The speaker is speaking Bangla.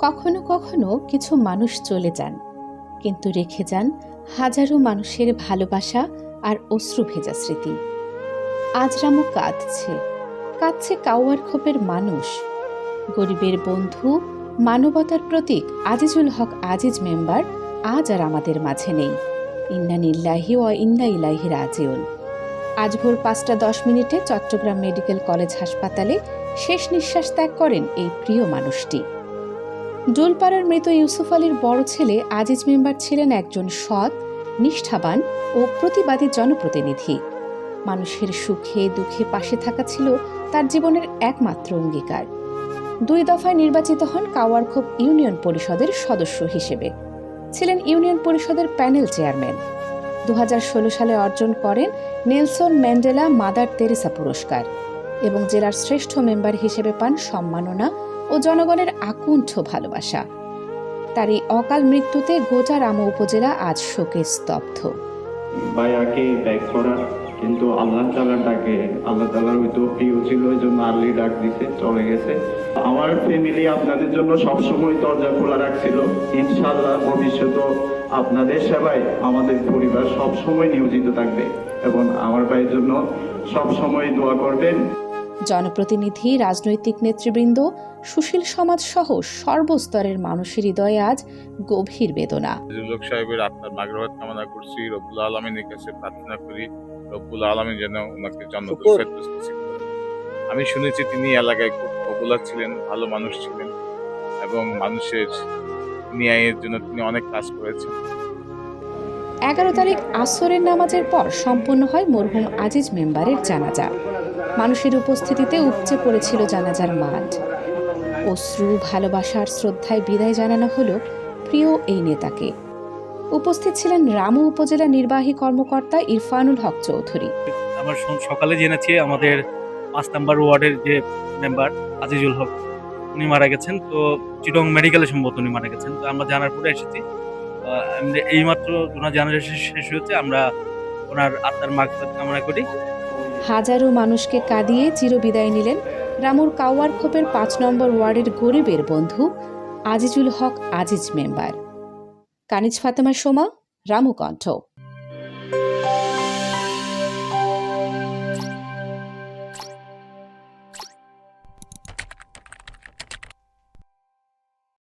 কখনো কখনো কিছু মানুষ চলে যান, কিন্তু রেখে যান হাজারো মানুষের ভালোবাসা আর অশ্রু ভেজা স্মৃতি। আজ রামু কাঁদছে, কাঁদছে কাওয়ার খোপের মানুষ, গরিবের বন্ধু, মানবতার প্রতীক আজিজুল হক আজিজ মেম্বার আজ আর আমাদের মাঝে নেই। ইন্না লিল্লাহি ওয়া ইন্না ইলাইহি রাজিউন। আজ ভোর 5:10 চট্টগ্রাম মেডিকেল কলেজ হাসপাতালে শেষ নিঃশ্বাস ত্যাগ করেন এই প্রিয় মানুষটি। ডোলপাড়ার মৃত ইউসুফ আলীর বড় ছেলে আজিজ মেম্বার ছিলেন একজন সৎ, নিষ্ঠাবান ও প্রতিবাদী জনপ্রতিনিধি। মানুষের সুখে দুঃখে পাশে থাকা ছিল তার জীবনের একমাত্র অঙ্গীকার। 2 দফায় নির্বাচিত হন কাওয়ারখোপ ইউনিয়ন পরিষদের সদস্য হিসেবে, ছিলেন ইউনিয়ন পরিষদের প্যানেল চেয়ারম্যান। 2016 সালে অর্জন করেন নেলসন ম্যান্ডেলা মাদার তেরেসা পুরস্কার এবং জেলার শ্রেষ্ঠ মেম্বার হিসেবে পান সম্মাননা ও জনগণের আকুণ্ঠ ভালোবাসা। তার এই অকাল মৃত্যুতে গোটা রামু উপজেলা আজ শোকে স্তব্ধ। ভাইয়াকে ব্যাক করা, কিন্তু আল্লাহ তাআলার ডাকে, আল্লাহ তাআলার হয়তো প্রিয় ছিল, ওই জন্য আল্লাহ ডাক দিতে চলে গেছে। আমার ফ্যামিলি আপনাদের জন্য সবসময় দরজা খোলা রাখছিল। ইনশাআল্লাহ ভবিষ্যতে আপনাদের সেবায় আমাদের পরিবার সবসময় নিয়োজিত থাকবে এবং আমার ভাইয়ের জন্য সবসময় দোয়া করবেন। জনপ্রতিনিধি, রাজনৈতিক নেতৃবৃন্দ, সুশীল সমাজ সহ সর্বস্তরের মানুষের হৃদয়ে আজ গভীর বেদনা। লোক সাহেবের আত্মার মাগফিরাত কামনা করছি, রব্বুল আলামিনের কাছে প্রার্থনা করি রব্বুল আলামিন যেন ওনাকে জান্নাতুল ফেরদৌস নসিব করেন। আমি শুনেছি তিনি এলাকায় খুব পপুলার ছিলেন, ভালো মানুষ ছিলেন এবং মানুষের ন্যায়ের জন্য তিনি অনেক কাজ করেছেন। 11 তারিখ আসরের নামাজের পর সম্পন্ন হয় মরহুম আজিজ মেম্বারের জানাজা। মানুষের উপস্থিতিতে উপচে পড়েছিল জানাজার মাঠ। অশ্রু, ভালোবাসার শ্রদ্ধায় বিদায় জানানো হলো প্রিয় এই নেতাকে। উপস্থিত ছিলেন রামু উপজেলা নির্বাহী কর্মকর্তা ইরফানুল হক চৌধুরী। আমরা সকালে জেনেছি আমাদের 5 নম্বর ওয়ার্ডের যে মেম্বার আজিজুল হক উনি মারা গেছেন। তো চিটং মেডিকেলে সম্ভবত উনি মারা গেছেন। তো আমরা জানার পরে এসেছি, এইমাত্র ওনার জানাজা শেষ হয়েছে। আমরা ওনার আত্মার মাগফিরাত কামনা করি। হাজারো মানুষকে কাঁদিয়ে চিরবিদায় নিলেন রামুর কাওয়ারখোপের 5 নম্বর ওয়ার্ডের গরিবের বন্ধু আজিজুল হক আজিজ মেম্বার। কানিজ ফাতেমা সোমা, রামু কণ্ঠ।